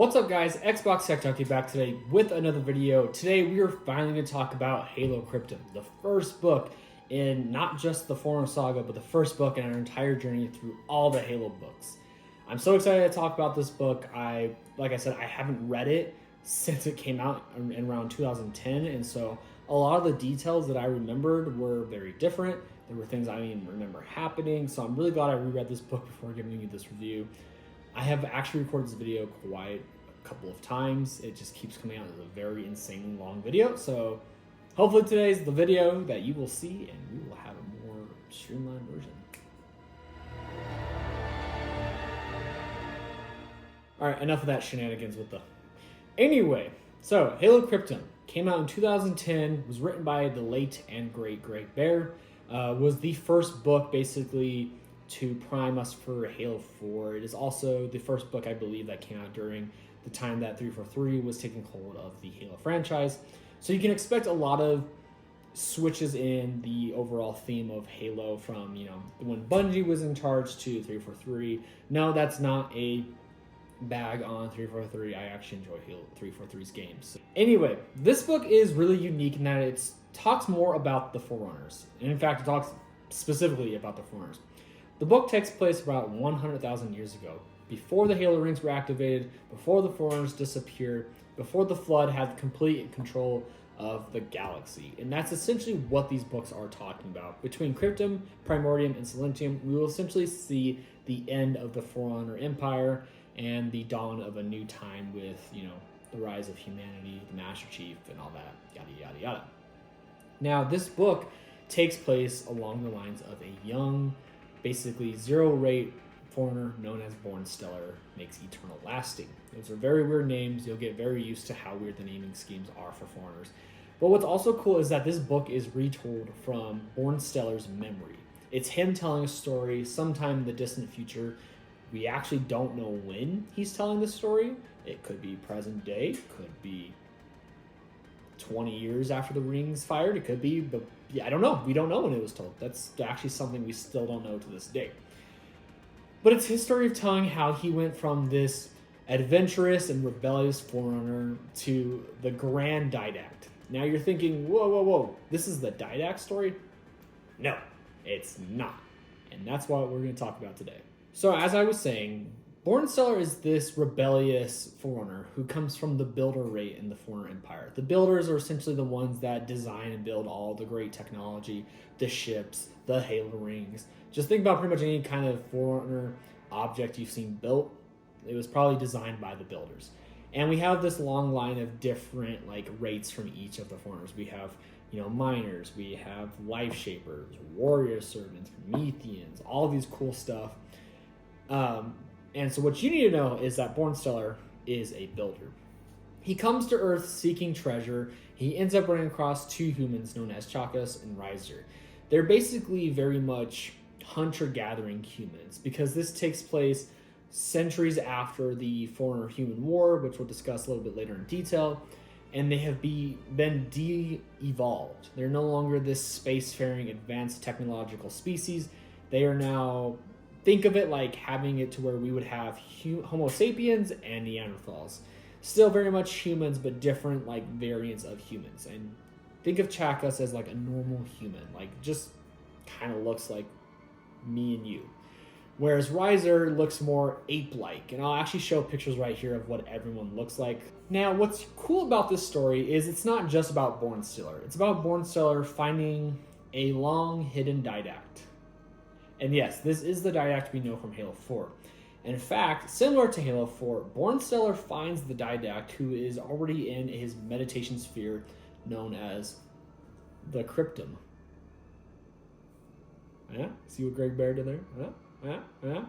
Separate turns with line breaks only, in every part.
What's up guys, Xbox Tech Junkie back today with another video. Today we are finally going to talk about Halo Cryptum, the first book in not just the Forerunner saga, but the first book in our entire journey through all the Halo books. I'm so excited to talk about this book. Like I said, I haven't read it since it came out in around 2010, and so a lot of the details that I remembered were very different. There were things I didn't even remember happening, so I'm really glad I reread this book before giving you this review. I have actually recorded this video quite a couple of times. It just keeps coming out as a very insanely long video. So hopefully today's the video that you will see and we will have a more streamlined version. All right, enough of that shenanigans with the... Anyway, so Halo Cryptum came out in 2010, was written by the late and great Greg Bear, was the first book basically to prime us for Halo 4. It is also the first book, I believe, that came out during the time that 343 was taking hold of the Halo franchise. So you can expect a lot of switches in the overall theme of Halo from, when Bungie was in charge to 343. No, that's not a bag on 343. I actually enjoy Halo 343's games. Anyway, this book is really unique in that it talks more about the Forerunners. And in fact, it talks specifically about the Forerunners. The book takes place about 100,000 years ago, before the Halo rings were activated, before the Forerunners disappeared, before the Flood had complete control of the galaxy. And that's essentially what these books are talking about. Between Cryptum, Primordium, and Silentium, we will essentially see the end of the Forerunner Empire and the dawn of a new time with, the rise of humanity, the Master Chief, and all that, yada, yada, yada. Now, this book takes place along the lines of a young, basically zero-rate Forerunner known as Born Stellar makes eternal lasting. Those are very weird names. You'll get very used to how weird the naming schemes are for Forerunners. But what's also cool is that this book is retold from Born Stellar's memory. It's him telling a story sometime in the distant future. We actually don't know when he's telling this story. It could be present day, could be 20 years after the rings fired. It could be, but yeah, I don't know. We don't know when it was told. That's actually something we still don't know to this day. But it's his story of telling how he went from this adventurous and rebellious Forerunner to the Grand Didact. Now you're thinking, whoa, this is the Didact story? No, it's not. And that's what we're going to talk about today. So as I was saying, Born Stellar is this rebellious Forerunner who comes from the Builder rate in the Forerunner Empire. The Builders are essentially the ones that design and build all the great technology, the ships, the Halo rings. Just think about pretty much any kind of Forerunner object you've seen built. It was probably designed by the Builders. And we have this long line of different rates from each of the Forerunners. We have, miners, we have life shapers, warrior servants, Prometheans, all these cool stuff. And so what you need to know is that Born Stellar is a builder. He comes to Earth seeking treasure. He ends up running across two humans known as Chakas and Riser. They're basically very much hunter-gathering humans because this takes place centuries after the Forerunner-Human War, which we'll discuss a little bit later in detail, and they have been de-evolved. They're no longer this spacefaring advanced technological species. They are now... Think of it like having it to where we would have Homo sapiens and Neanderthals. Still very much humans, but different variants of humans. And think of Chakas as a normal human, just kind of looks like me and you. Whereas Riser looks more ape-like. And I'll actually show pictures right here of what everyone looks like. Now, what's cool about this story is it's not just about Born Stellar. It's about Born Stellar finding a long hidden Didact. And yes, this is the Didact we know from Halo 4. In fact, similar to Halo 4, Born Stellar finds the Didact who is already in his meditation sphere known as the Cryptum. Yeah? See what Greg Bear did there? Yeah? Okay.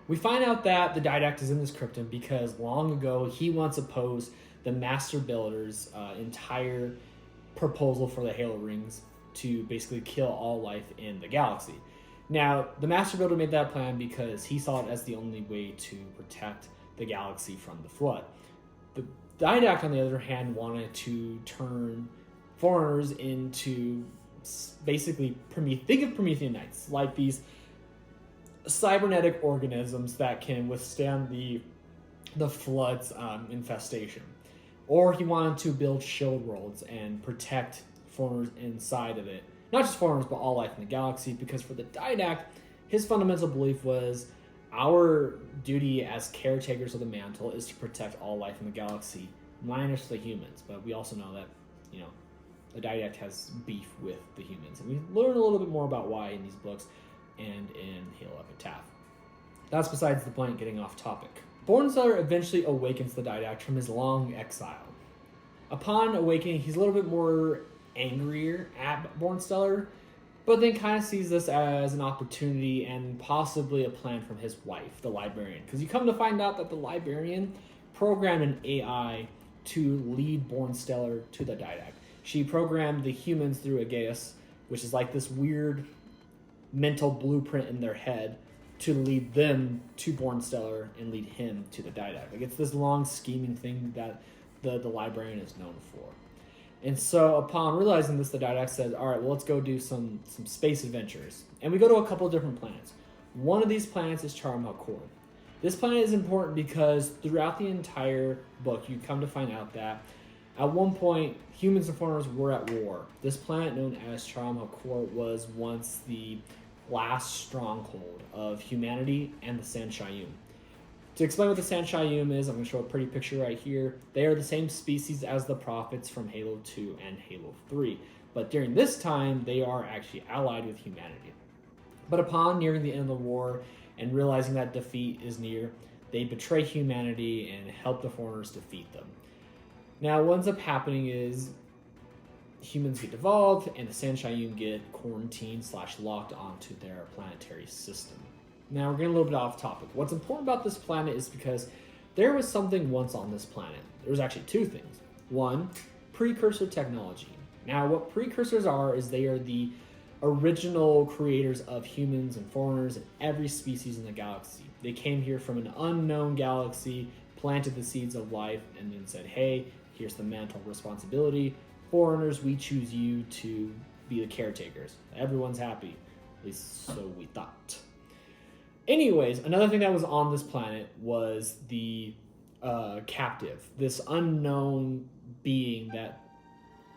We find out that the Didact is in this Cryptum because long ago he once opposed the Master Builder's entire proposal for the Halo rings to basically kill all life in the galaxy. Now, the Master Builder made that plan because he saw it as the only way to protect the galaxy from the Flood. The Didact, on the other hand, wanted to turn Forerunners into basically, think of Promethean Knights, like these cybernetic organisms that can withstand the the Flood's infestation. Or he wanted to build shield worlds and protect foreigners inside of it. Not just foreigners, but all life in the galaxy, because for the Didact, his fundamental belief was our duty as caretakers of the mantle is to protect all life in the galaxy, minus the humans. But we also know that, the Didact has beef with the humans. And we learn a little bit more about why in these books and in Halo Epitaph. That's besides the point, getting off topic. Bornsteller eventually awakens the Didact from his long exile. Upon awakening, he's a little bit more angrier at Bornsteller, but then kind of sees this as an opportunity and possibly a plan from his wife, the Librarian. Because you come to find out that the Librarian programmed an AI to lead Bornsteller to the Didact. She programmed the humans through Aegeus, which is like this weird mental blueprint in their head, to lead them to Bornsteller and lead him to the Didact. Like, it's this long scheming thing that the Librarian is known for. And so upon realizing this, the Didact says, all right, well, let's go do some space adventures. And we go to a couple of different planets. One of these planets is Charam-Hakor. This planet is important because throughout the entire book, you come to find out that at one point, humans and foreigners were at war. This planet, known as Charam-Hakor, was once the last stronghold of humanity and the Sanshayum. To explain what the Sanshayum is, I'm going to show a pretty picture right here. They are the same species as the prophets from Halo 2 and Halo 3. But during this time, they are actually allied with humanity. But upon nearing the end of the war and realizing that defeat is near, they betray humanity and help the foreigners defeat them. Now, what ends up happening is humans get devolved and the Sanshayum get quarantined/locked onto their planetary system. Now, we're getting a little bit off topic. What's important about this planet is because there was something once on this planet. There was actually two things. One, precursor technology. Now, what precursors are is they are the original creators of humans and foreigners and every species in the galaxy. They came here from an unknown galaxy, planted the seeds of life, and then said, hey, here's the mantle of responsibility. Foreigners, we choose you to be the caretakers. Everyone's happy. At least so we thought. Anyways, another thing that was on this planet was the captive. This unknown being that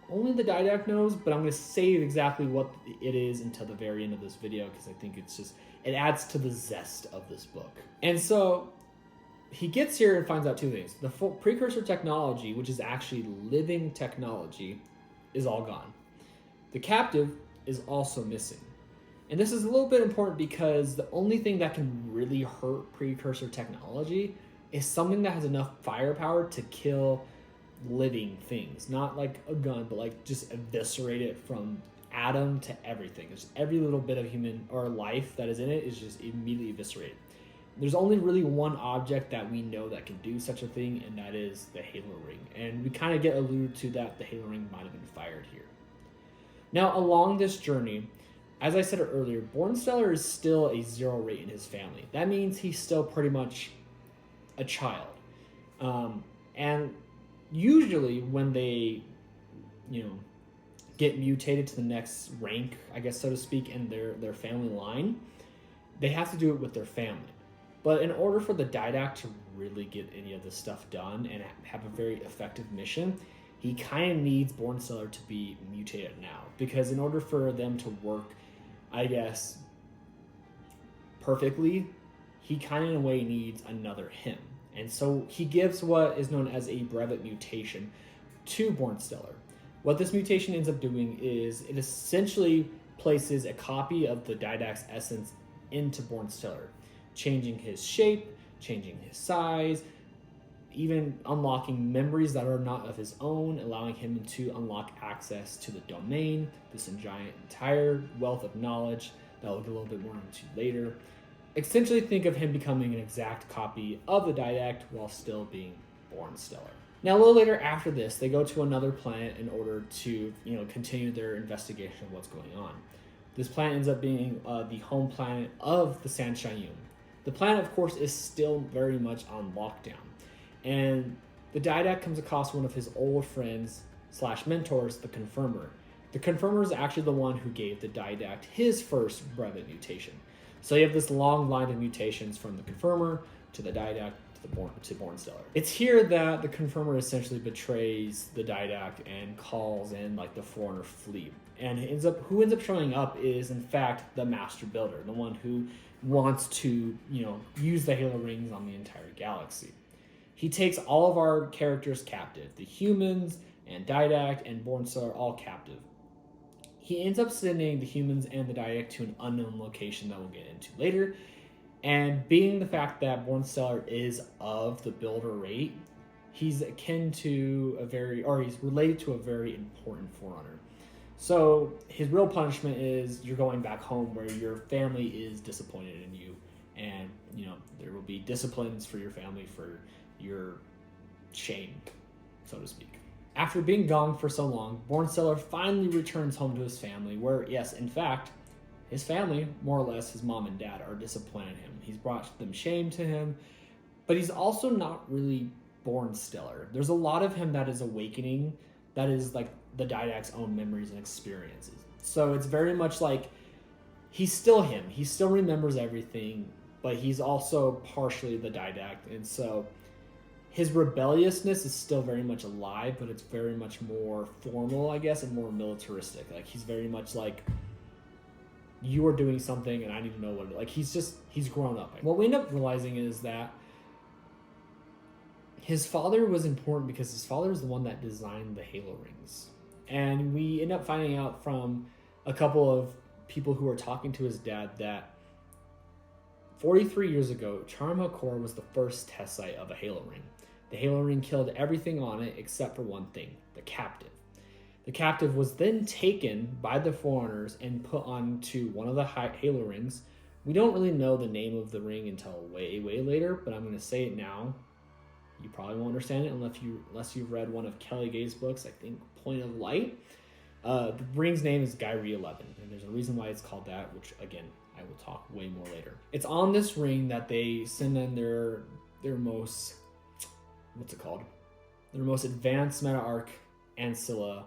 only the Didact knows, but I'm going to save exactly what it is until the very end of this video because I think it adds to the zest of this book. And so he gets here and finds out two things. The precursor technology, which is actually living technology, is all gone. The captive is also missing. And this is a little bit important because the only thing that can really hurt precursor technology is something that has enough firepower to kill living things. Not like a gun, but like just eviscerate it from atom to everything. Just every little bit of human or life that is in it is just immediately eviscerated. There's only really one object that we know that can do such a thing, and that is the Halo Ring. And we kind of get alluded to that the Halo Ring might have been fired here. Now, along this journey, as I said earlier, Bornsteller is still a zero rate in his family. That means he's still pretty much a child. And usually when they, get mutated to the next rank, I guess, so to speak, in their family line, they have to do it with their family. But in order for the Didact to really get any of this stuff done and have a very effective mission, he kind of needs Bornsteller to be mutated now. Because in order for them to work, I guess, perfectly, he kind of in a way needs another him. And so he gives what is known as a brevet mutation to Bornsteller. What this mutation ends up doing is it essentially places a copy of the Didact's essence into Bornsteller, changing his shape, changing his size, even unlocking memories that are not of his own, allowing him to unlock access to the domain, this entire wealth of knowledge that we'll get a little bit more into later. Essentially, think of him becoming an exact copy of the Didact while still being Bornsteller. Now, a little later after this, they go to another planet in order to, continue their investigation of what's going on. This planet ends up being the home planet of the Sanshayum. The planet, of course, is still very much on lockdown. And the Didact comes across one of his old friends / mentors, the Confirmer. The Confirmer is actually the one who gave the Didact his first brevet mutation. So you have this long line of mutations from the Confirmer to the Didact to Bornstellar. It's here that the Confirmer essentially betrays the Didact and calls in like the Forerunner fleet. And who ends up showing up is in fact the Master Builder, the one who wants to, use the Halo rings on the entire galaxy. He takes all of our characters captive, the humans and Didact and Bornstellar all captive. He ends up sending the humans and the Didact to an unknown location that we'll get into later. And being the fact that Bornstellar is of the Builder rate, he's akin to he's related to a very important Forerunner. So his real punishment is you're going back home where your family is disappointed in you. And, there will be disciplines for your family for your shame, so to speak. After being gone for so long, Bornstellar finally returns home to his family where, yes, in fact, his family, more or less his mom and dad, are disappointed in him. He's brought them shame to him, but he's also not really Bornstellar. There's a lot of him that is awakening, that is like the Didact's own memories and experiences. So it's very much like he's still him. He still remembers everything, but he's also partially the Didact. And so his rebelliousness is still very much alive, but it's very much more formal, I guess, and more militaristic. Like he's very much like, you are doing something and I need to know what it is. Like he's grown up. What we end up realizing is that his father was important because his father was the one that designed the Halo rings. And we end up finding out from a couple of people who were talking to his dad that 43 years ago, Charm Hakor was the first test site of a Halo ring. The Halo ring killed everything on it except for one thing, the captive. The captive was then taken by the Forerunners and put onto one of the Halo rings. We don't really know the name of the ring until way, way later, but I'm going to say it now. You probably won't understand it unless you've read one of Kelly Gay's books, I think Point of Light. The ring's name is Gyri 11, and there's a reason why it's called that, which, again, I will talk way more later. It's on this ring that they send in their most, their most advanced meta-arc Ancilla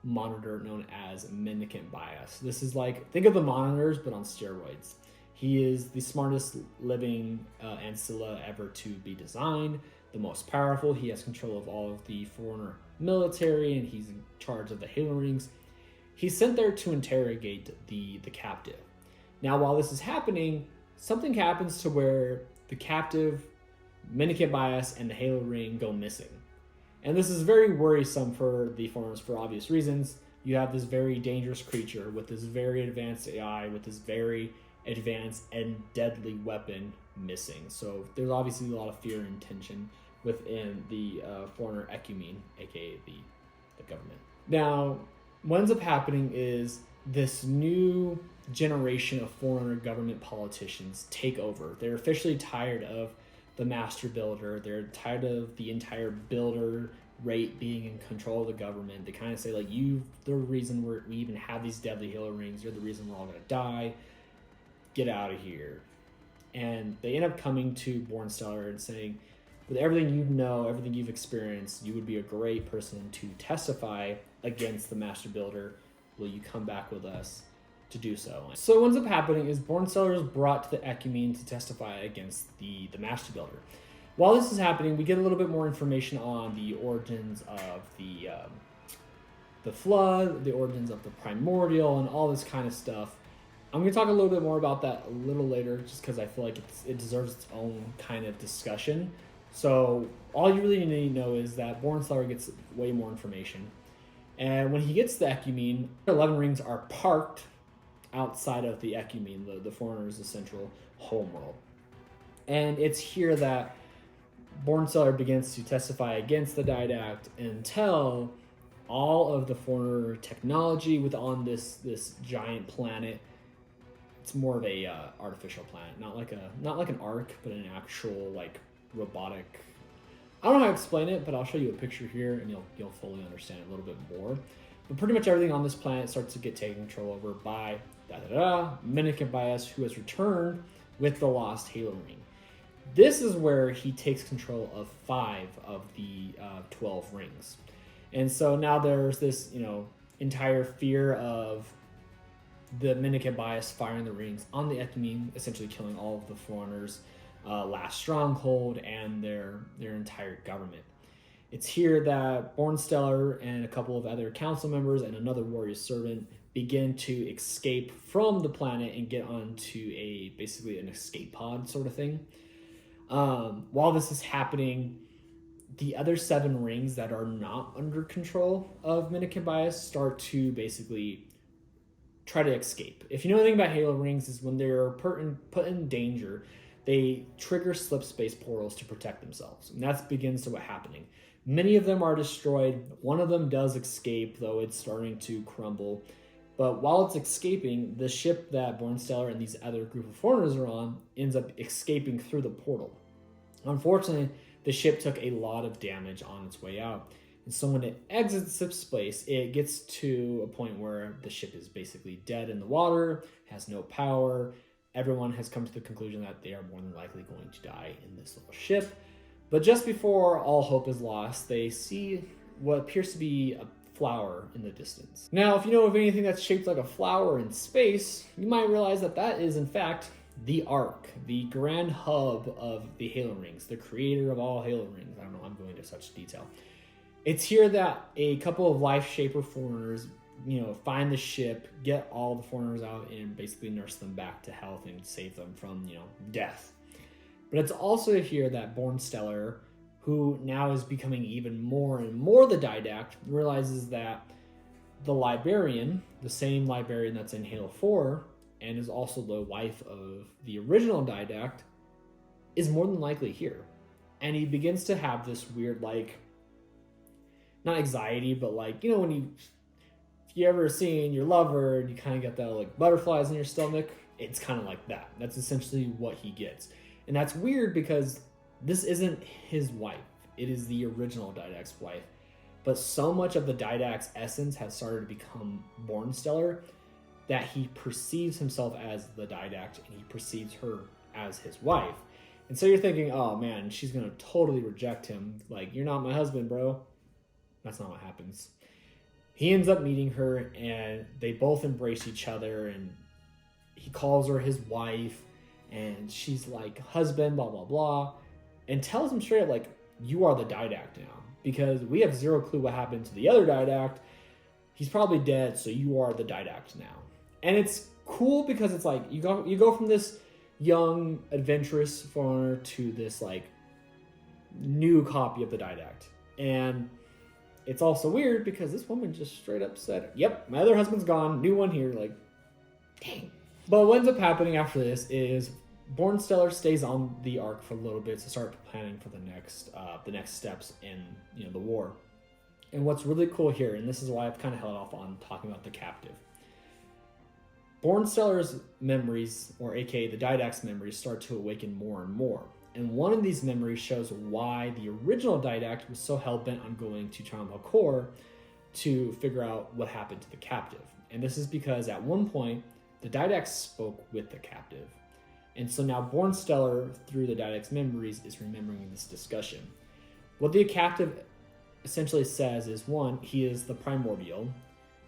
monitor known as Mendicant Bias. This is like, think of the monitors, but on steroids. He is the smartest living Ancilla ever to be designed, the most powerful. He has control of all of the Forerunner military, and he's in charge of the Halo rings. He's sent there to interrogate the captive. Now, while this is happening, something happens to where the captive, Mendicant Bias, and the Halo ring go missing. And this is very worrisome for the Forerunners for obvious reasons. You have this very dangerous creature with this very advanced AI, with this very advanced and deadly weapon missing. So there's obviously a lot of fear and tension within the Forerunner Ecumene, aka the government. Now, what ends up happening is this new generation of Forerunner government politicians take over. They're officially tired of the Master Builder. They're tired of the entire Builder rate being in control of the government. They kind of say, like, you're the reason we even have these deadly Halo rings. You're the reason we're all going to die. Get out of here. And they end up coming to Bornstellar and saying, with everything you know, everything you've experienced, you would be a great person to testify against the Master Builder. Will you come back with us to do so? So what ends up happening is Bornstellar is brought to the Ecumene to testify against the Master Builder. While this is happening, we get a little bit more information on the origins of the Flood, the origins of the Primordial, and all this kind of stuff. I'm going to talk a little bit more about that a little later, just because I feel like it deserves its own kind of discussion. So all you really need to know is that Bornstellar gets way more information. And when he gets to the Ecumene, 11 rings are parked outside of the Ecumene, the Forerunners' central homeworld. And it's here that Bornstellar begins to testify against the Didact until all of the Forerunner technology on this giant planet. It's more of a artificial planet, not like an ark, but an actual like robotic. I don't know how to explain it, but I'll show you a picture here, and you'll fully understand it a little bit more. But pretty much everything on this planet starts to get taken control over by Mendicant Bias, who has returned with the lost Halo ring. This is where he takes control of 5 of the 12 rings. And so now there's this, entire fear of the Mendicant Bias firing the rings on the Ecumene, essentially killing all of the Forerunners. last stronghold and their entire government. It's here that Bornstellar and a couple of other council members and another warrior servant begin to escape from the planet and get onto basically an escape pod sort of thing. While this is happening, the other 7 rings that are not under control of Minikin Bias start to basically try to escape. If you know anything about Halo rings, is when they're put in danger, they trigger slip space portals to protect themselves. And that begins to what happening. Many of them are destroyed. One of them does escape, though it's starting to crumble. But while it's escaping, the ship that Bornstellar and these other group of foreigners are on ends up escaping through the portal. Unfortunately, the ship took a lot of damage on its way out. And so when it exits slip space, it gets to a point where the ship is basically dead in the water, has no power. Everyone has come to the conclusion that they are more than likely going to die in this little ship. But just before all hope is lost, they see what appears to be a flower in the distance. Now, if you know of anything that's shaped like a flower in space, you might realize that that is, in fact, the Ark, the grand hub of the Halo rings, the creator of all Halo rings. I don't know, I'm going into such detail. It's here that a couple of life shaper foreigners, find the ship, get all the foreigners out, and basically nurse them back to health and save them from, death. But it's also here that Bornstellar, who now is becoming even more and more the Didact, realizes that the Librarian, the same Librarian that's in Halo 4, and is also the wife of the original Didact, is more than likely here. And he begins to have this weird, not anxiety, but when if you ever seen your lover and you kind of get that butterflies in your stomach, it's kind of like that. That's essentially what he gets. And that's weird because this isn't his wife. It is the original Didact's wife. But so much of the Didact's essence has started to become Bornstellar that he perceives himself as the Didact and he perceives her as his wife. And so you're thinking, oh man, she's going to totally reject him. You're not my husband, bro. That's not what happens. He ends up meeting her and they both embrace each other and he calls her his wife and she's like, husband, blah, blah, blah, and tells him straight up, you are the Didact now because we have zero clue what happened to the other Didact. He's probably dead, so you are the Didact now. And it's cool because it's you go from this young, adventurous foreigner to this new copy of the Didact. And it's also weird because this woman just straight up said, yep, my other husband's gone, new one here, dang. But what ends up happening after this is Bornstellar stays on the Ark for a little bit to start planning for the next steps in the war. And what's really cool here, and this is why I've kind of held off on talking about the captive, Bornstellar's memories, or aka the Didact's memories, start to awaken more and more. And one of these memories shows why the original Didact was so hell-bent on going to Trauma Core to figure out what happened to the captive. And this is because at one point, the Didact spoke with the captive. And so now Bornstellar, through the Didact's memories, is remembering this discussion. What the captive essentially says is, one, he is the primordial,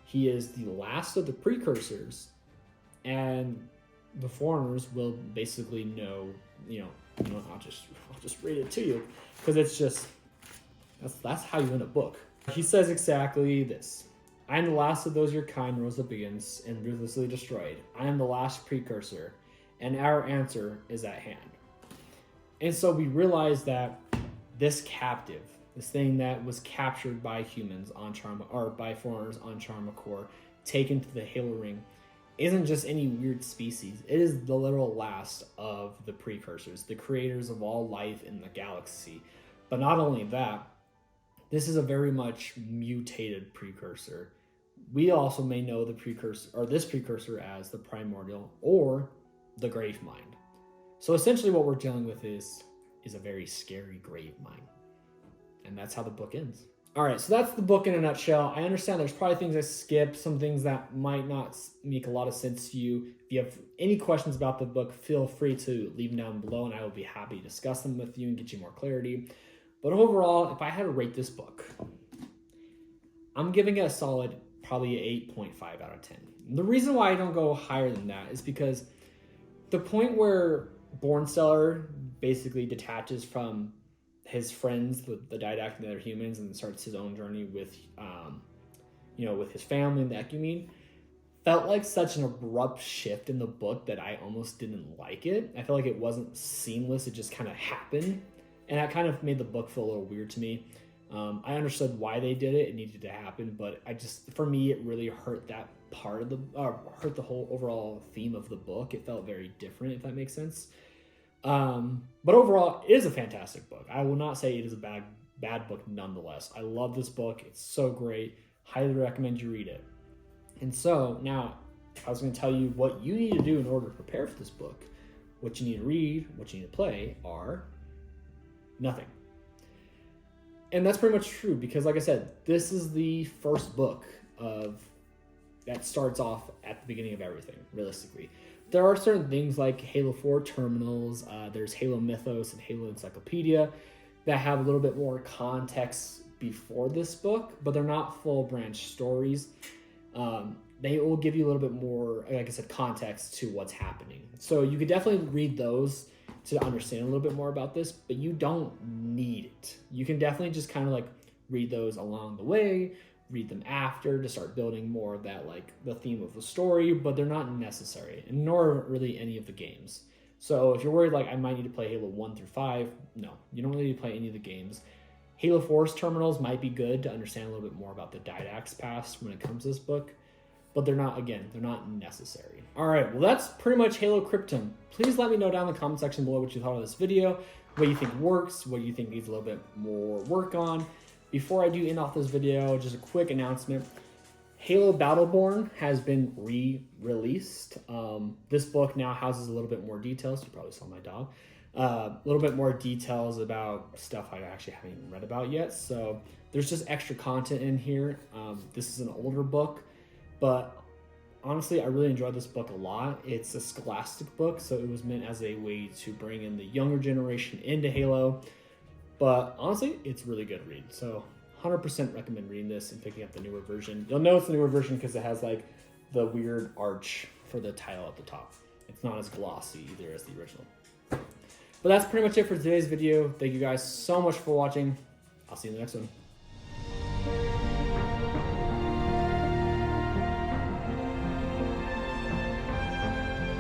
he is the last of the precursors, and the foreigners will basically know, I'll just read it to you, because it's just, that's how you win a book. He says exactly this. I am the last of those your kind rose up against and ruthlessly destroyed. I am the last precursor, and our answer is at hand. And so we realize that this captive, this thing that was captured by humans on by foreigners on Charmacore, taken to the Halo Ring, isn't just any weird species. It is the literal last of the precursors, the creators of all life in the galaxy. But not only that, this is a very much mutated precursor. We also may know the precursor, or this precursor, as the primordial or the grave mind. So essentially what we're dealing with is a very scary grave mind. And that's how the book ends. All right, so that's the book in a nutshell. I understand there's probably things I skipped, some things that might not make a lot of sense to you. If you have any questions about the book, feel free to leave them down below and I will be happy to discuss them with you and get you more clarity. But overall, if I had to rate this book, I'm giving it a solid, probably 8.5 out of 10. The reason why I don't go higher than that is because the point where Bornsteller basically detaches from his friends, the Didact and the other humans, and starts his own journey with, with his family and the Ecumene. Felt like such an abrupt shift in the book that I almost didn't like it. I felt like it wasn't seamless. It just kind of happened. And that kind of made the book feel a little weird to me. I understood why they did it. It needed to happen. But for me, it really hurt that part of hurt the whole overall theme of the book. It felt very different, if that makes sense. But overall, it is a fantastic book. I will not say it is a bad book nonetheless. I love this book. It's so great. Highly recommend you read it. And so now I was going to tell you what you need to do in order to prepare for this book. What you need to read, what you need to play are nothing. And that's pretty much true because, like I said, this is the first book that starts off at the beginning of everything, realistically. There are certain things like Halo 4 terminals, there's Halo Mythos and Halo Encyclopedia that have a little bit more context before this book, but they're not full branch stories. They will give you a little bit more, like I said, context to what's happening. So you could definitely read those to understand a little bit more about this, but you don't need it. You can definitely just kind of like read those along the way, read them after to start building more of that, like the theme of the story, but they're not necessary, and nor really any of the games. So if you're worried like I might need to play Halo 1 through 5, no, you don't really need to play any of the games. Halo 4's terminals might be good to understand a little bit more about the Didact's past when it comes to this book, but they're not necessary. All right, well, that's pretty much Halo Cryptum. Please let me know down in the comment section below what you thought of this video, what you think works, what you think needs a little bit more work on. Before I do end off this video, just a quick announcement. Halo Battleborn has been re-released. This book now houses a little bit more details. You probably saw my dog. A little bit more details about stuff I actually haven't even read about yet. So there's just extra content in here. This is an older book, but honestly, I really enjoyed this book a lot. It's a scholastic book, so it was meant as a way to bring in the younger generation into Halo. But honestly, it's a really good read. So 100% recommend reading this and picking up the newer version. You'll know it's the newer version because it has like the weird arch for the title at the top. It's not as glossy either as the original. But that's pretty much it for today's video. Thank you guys so much for watching. I'll see you in the next one.